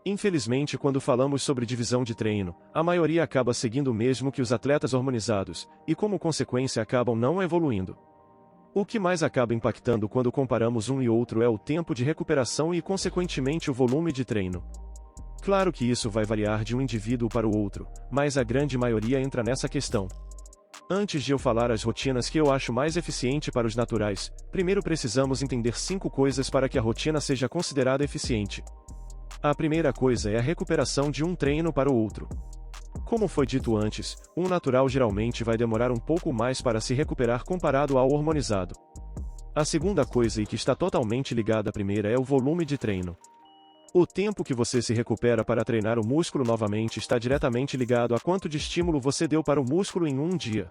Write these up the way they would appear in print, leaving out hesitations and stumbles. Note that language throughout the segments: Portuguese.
Infelizmente, quando falamos sobre divisão de treino, a maioria acaba seguindo o mesmo que os atletas hormonizados, e como consequência acabam não evoluindo. O que mais acaba impactando quando comparamos um e outro é o tempo de recuperação e, consequentemente, o volume de treino. Claro que isso vai variar de um indivíduo para o outro, mas a grande maioria entra nessa questão. Antes de eu falar as rotinas que eu acho mais eficiente para os naturais, primeiro precisamos entender 5 coisas para que a rotina seja considerada eficiente. A primeira coisa é a recuperação de um treino para o outro. Como foi dito antes, um natural geralmente vai demorar um pouco mais para se recuperar comparado ao hormonizado. A segunda coisa, e que está totalmente ligada à primeira, é o volume de treino. O tempo que você se recupera para treinar o músculo novamente está diretamente ligado a quanto de estímulo você deu para o músculo em um dia.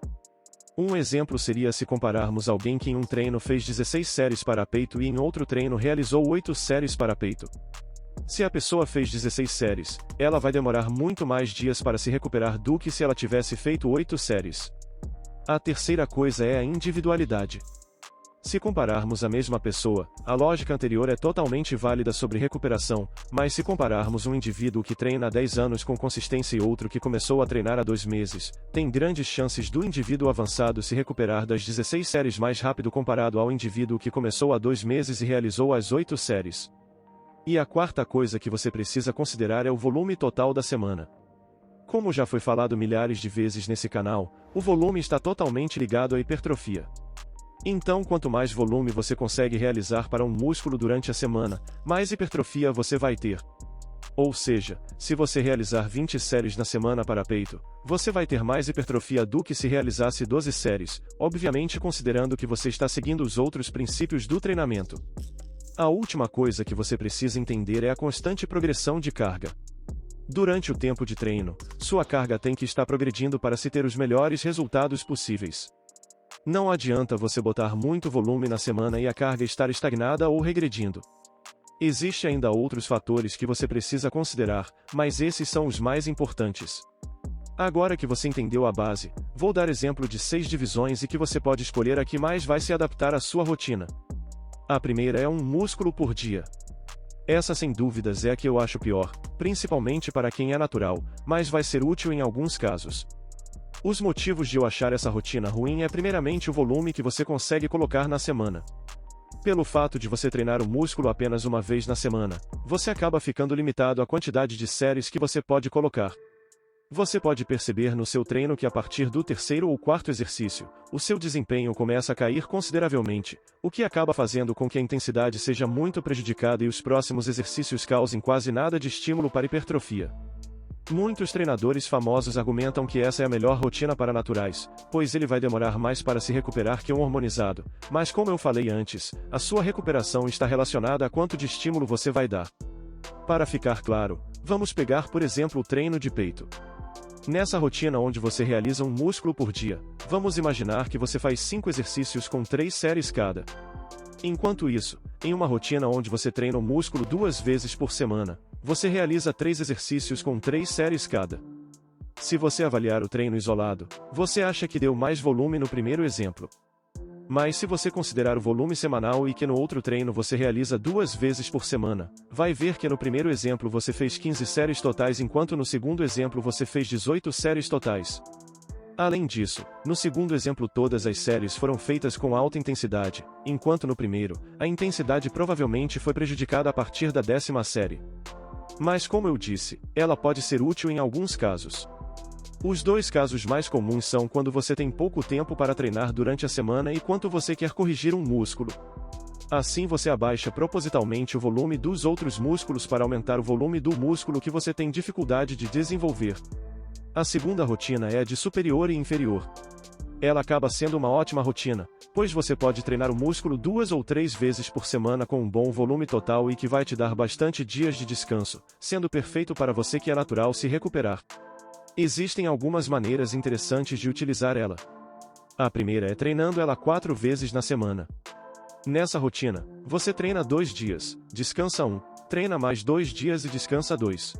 Um exemplo seria se compararmos alguém que em um treino fez 16 séries para peito e em outro treino realizou 8 séries para peito. Se a pessoa fez 16 séries, ela vai demorar muito mais dias para se recuperar do que se ela tivesse feito 8 séries. A terceira coisa é a individualidade. Se compararmos a mesma pessoa, a lógica anterior é totalmente válida sobre recuperação, mas se compararmos um indivíduo que treina há 10 anos com consistência e outro que começou a treinar há 2 meses, tem grandes chances do indivíduo avançado se recuperar das 16 séries mais rápido comparado ao indivíduo que começou há 2 meses e realizou as 8 séries. E a quarta coisa que você precisa considerar é o volume total da semana. Como já foi falado milhares de vezes nesse canal, o volume está totalmente ligado à hipertrofia. Então, quanto mais volume você consegue realizar para um músculo durante a semana, mais hipertrofia você vai ter. Ou seja, se você realizar 20 séries na semana para peito, você vai ter mais hipertrofia do que se realizasse 12 séries, obviamente considerando que você está seguindo os outros princípios do treinamento. A última coisa que você precisa entender é a constante progressão de carga. Durante o tempo de treino, sua carga tem que estar progredindo para se ter os melhores resultados possíveis. Não adianta você botar muito volume na semana e a carga estar estagnada ou regredindo. Existem ainda outros fatores que você precisa considerar, mas esses são os mais importantes. Agora que você entendeu a base, vou dar exemplo de 6 divisões e que você pode escolher a que mais vai se adaptar à sua rotina. A primeira é um músculo por dia. Essa sem dúvidas é a que eu acho pior, principalmente para quem é natural, mas vai ser útil em alguns casos. Os motivos de eu achar essa rotina ruim é primeiramente o volume que você consegue colocar na semana. Pelo fato de você treinar o músculo apenas uma vez na semana, você acaba ficando limitado à quantidade de séries que você pode colocar. Você pode perceber no seu treino que a partir do 3º ou 4º exercício, o seu desempenho começa a cair consideravelmente, o que acaba fazendo com que a intensidade seja muito prejudicada e os próximos exercícios causem quase nada de estímulo para hipertrofia. Muitos treinadores famosos argumentam que essa é a melhor rotina para naturais, pois ele vai demorar mais para se recuperar que um hormonizado, mas como eu falei antes, a sua recuperação está relacionada a quanto de estímulo você vai dar. Para ficar claro, vamos pegar por exemplo o treino de peito. Nessa rotina onde você realiza um músculo por dia, vamos imaginar que você faz 5 exercícios com 3 séries cada. Enquanto isso, em uma rotina onde você treina o músculo 2 vezes por semana, você realiza 3 exercícios com 3 séries cada. Se você avaliar o treino isolado, você acha que deu mais volume no primeiro exemplo. Mas se você considerar o volume semanal e que no outro treino você realiza 2 vezes por semana, vai ver que no primeiro exemplo você fez 15 séries totais enquanto no segundo exemplo você fez 18 séries totais. Além disso, no segundo exemplo todas as séries foram feitas com alta intensidade, enquanto no primeiro, a intensidade provavelmente foi prejudicada a partir da 10ª série. Mas como eu disse, ela pode ser útil em alguns casos. Os 2 casos mais comuns são quando você tem pouco tempo para treinar durante a semana e quando você quer corrigir um músculo. Assim você abaixa propositalmente o volume dos outros músculos para aumentar o volume do músculo que você tem dificuldade de desenvolver. A segunda rotina é a de superior e inferior. Ela acaba sendo uma ótima rotina, pois você pode treinar o músculo 2 ou 3 vezes por semana com um bom volume total e que vai te dar bastante dias de descanso, sendo perfeito para você que é natural se recuperar. Existem algumas maneiras interessantes de utilizar ela. A primeira é treinando ela 4 vezes na semana. Nessa rotina, você treina 2 dias, descansa 1, treina mais 2 dias e descansa 2.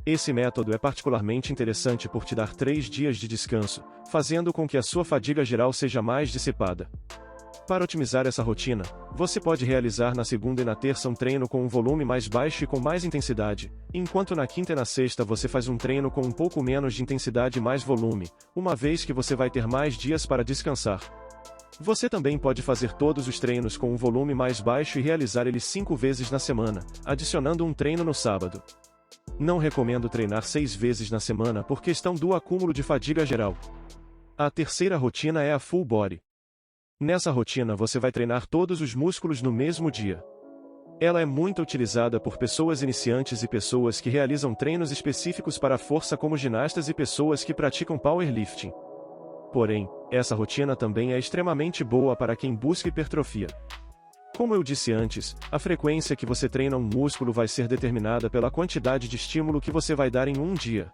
Esse método é particularmente interessante por te dar 3 dias de descanso, fazendo com que a sua fadiga geral seja mais dissipada. Para otimizar essa rotina, você pode realizar na segunda e na terça um treino com um volume mais baixo e com mais intensidade, enquanto na quinta e na sexta você faz um treino com um pouco menos de intensidade e mais volume, uma vez que você vai ter mais dias para descansar. Você também pode fazer todos os treinos com um volume mais baixo e realizar eles 5 vezes na semana, adicionando um treino no sábado. Não recomendo treinar 6 vezes na semana por questão do acúmulo de fadiga geral. A terceira rotina é a Full Body. Nessa rotina você vai treinar todos os músculos no mesmo dia. Ela é muito utilizada por pessoas iniciantes e pessoas que realizam treinos específicos para a força como ginastas e pessoas que praticam powerlifting. Porém, essa rotina também é extremamente boa para quem busca hipertrofia. Como eu disse antes, a frequência que você treina um músculo vai ser determinada pela quantidade de estímulo que você vai dar em um dia.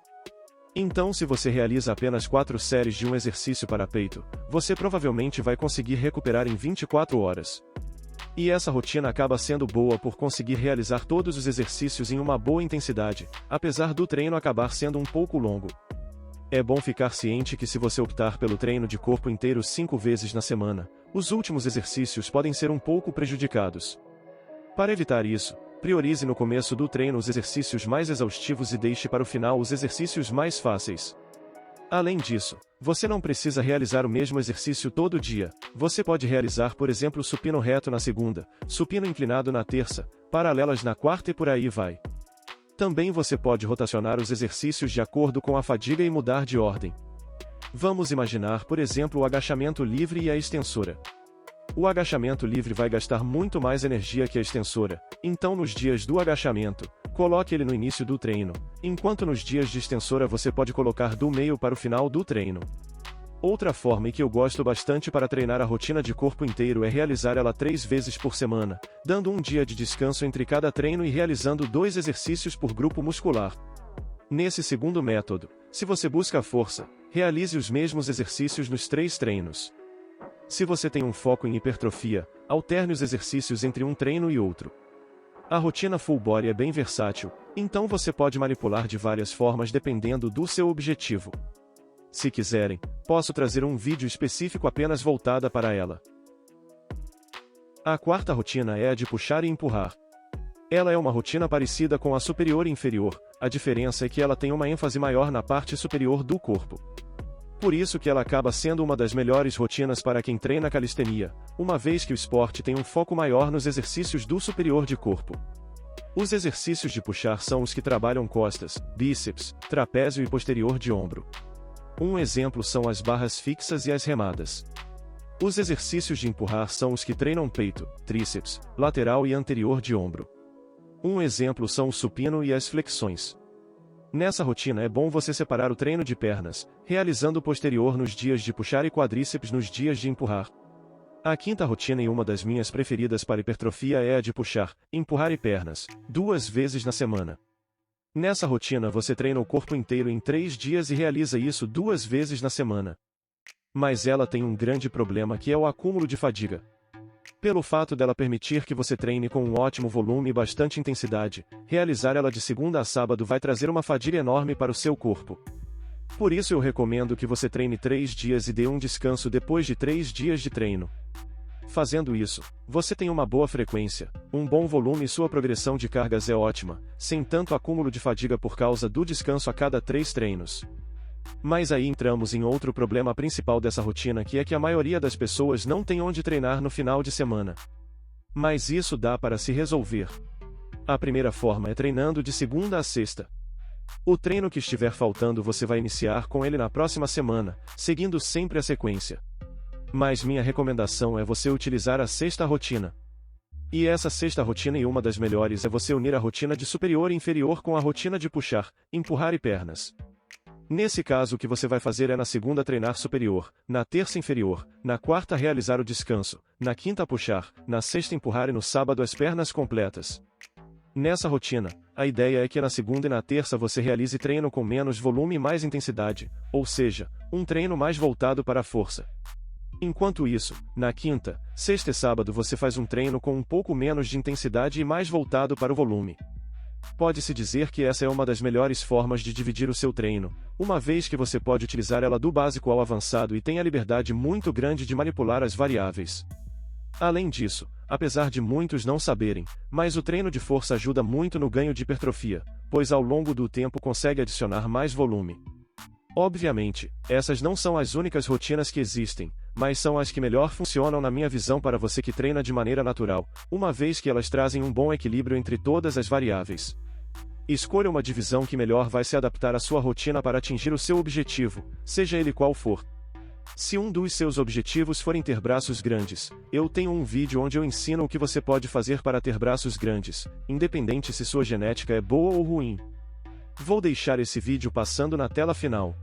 Então, se você realiza apenas 4 séries de um exercício para peito, você provavelmente vai conseguir recuperar em 24 horas. E essa rotina acaba sendo boa por conseguir realizar todos os exercícios em uma boa intensidade, apesar do treino acabar sendo um pouco longo. É bom ficar ciente que se você optar pelo treino de corpo inteiro 5 vezes na semana, os últimos exercícios podem ser um pouco prejudicados. Para evitar isso, priorize no começo do treino os exercícios mais exaustivos e deixe para o final os exercícios mais fáceis. Além disso, você não precisa realizar o mesmo exercício todo dia. Você pode realizar, por exemplo, supino reto na segunda, supino inclinado na terça, paralelas na quarta e por aí vai. Também você pode rotacionar os exercícios de acordo com a fadiga e mudar de ordem. Vamos imaginar, por exemplo, o agachamento livre e a extensora. O agachamento livre vai gastar muito mais energia que a extensora, então nos dias do agachamento, coloque ele no início do treino, enquanto nos dias de extensora você pode colocar do meio para o final do treino. Outra forma que eu gosto bastante para treinar a rotina de corpo inteiro é realizar ela 3 vezes por semana, dando um dia de descanso entre cada treino e realizando 2 exercícios por grupo muscular. Nesse segundo método, se você busca força, realize os mesmos exercícios nos 3 treinos. Se você tem um foco em hipertrofia, alterne os exercícios entre um treino e outro. A rotina Full Body é bem versátil, então você pode manipular de várias formas dependendo do seu objetivo. Se quiserem, posso trazer um vídeo específico apenas voltada para ela. A quarta rotina é a de puxar e empurrar. Ela é uma rotina parecida com a superior e inferior, a diferença é que ela tem uma ênfase maior na parte superior do corpo. Por isso que ela acaba sendo uma das melhores rotinas para quem treina calistenia, uma vez que o esporte tem um foco maior nos exercícios do superior de corpo. Os exercícios de puxar são os que trabalham costas, bíceps, trapézio e posterior de ombro. Um exemplo são as barras fixas e as remadas. Os exercícios de empurrar são os que treinam peito, tríceps, lateral e anterior de ombro. Um exemplo são o supino e as flexões. Nessa rotina é bom você separar o treino de pernas, realizando o posterior nos dias de puxar e quadríceps nos dias de empurrar. A quinta rotina e uma das minhas preferidas para hipertrofia é a de puxar, empurrar e pernas, 2 vezes na semana. Nessa rotina você treina o corpo inteiro em 3 dias e realiza isso 2 vezes na semana. Mas ela tem um grande problema que é o acúmulo de fadiga. Pelo fato dela permitir que você treine com um ótimo volume e bastante intensidade, realizar ela de segunda a sábado vai trazer uma fadiga enorme para o seu corpo. Por isso eu recomendo que você treine 3 dias e dê um descanso depois de 3 dias de treino. Fazendo isso, você tem uma boa frequência, um bom volume e sua progressão de cargas é ótima, sem tanto acúmulo de fadiga por causa do descanso a cada 3 treinos. Mas aí entramos em outro problema principal dessa rotina que é que a maioria das pessoas não tem onde treinar no final de semana. Mas isso dá para se resolver. A primeira forma é treinando de segunda a sexta. O treino que estiver faltando você vai iniciar com ele na próxima semana, seguindo sempre a sequência. Mas minha recomendação é você utilizar a sexta rotina. E essa sexta rotina e uma das melhores é você unir a rotina de superior e inferior com a rotina de puxar, empurrar e pernas. Nesse caso o que você vai fazer é na segunda treinar superior, na terça inferior, na quarta realizar o descanso, na quinta puxar, na sexta empurrar e no sábado as pernas completas. Nessa rotina, a ideia é que na segunda e na terça você realize treino com menos volume e mais intensidade, ou seja, um treino mais voltado para a força. Enquanto isso, na quinta, sexta e sábado você faz um treino com um pouco menos de intensidade e mais voltado para o volume. Pode-se dizer que essa é uma das melhores formas de dividir o seu treino, uma vez que você pode utilizar ela do básico ao avançado e tem a liberdade muito grande de manipular as variáveis. Além disso, apesar de muitos não saberem, mas o treino de força ajuda muito no ganho de hipertrofia, pois ao longo do tempo consegue adicionar mais volume. Obviamente, essas não são as únicas rotinas que existem, mas são as que melhor funcionam na minha visão para você que treina de maneira natural, uma vez que elas trazem um bom equilíbrio entre todas as variáveis. Escolha uma divisão que melhor vai se adaptar à sua rotina para atingir o seu objetivo, seja ele qual for. Se um dos seus objetivos forem ter braços grandes, eu tenho um vídeo onde eu ensino o que você pode fazer para ter braços grandes, independente se sua genética é boa ou ruim. Vou deixar esse vídeo passando na tela final.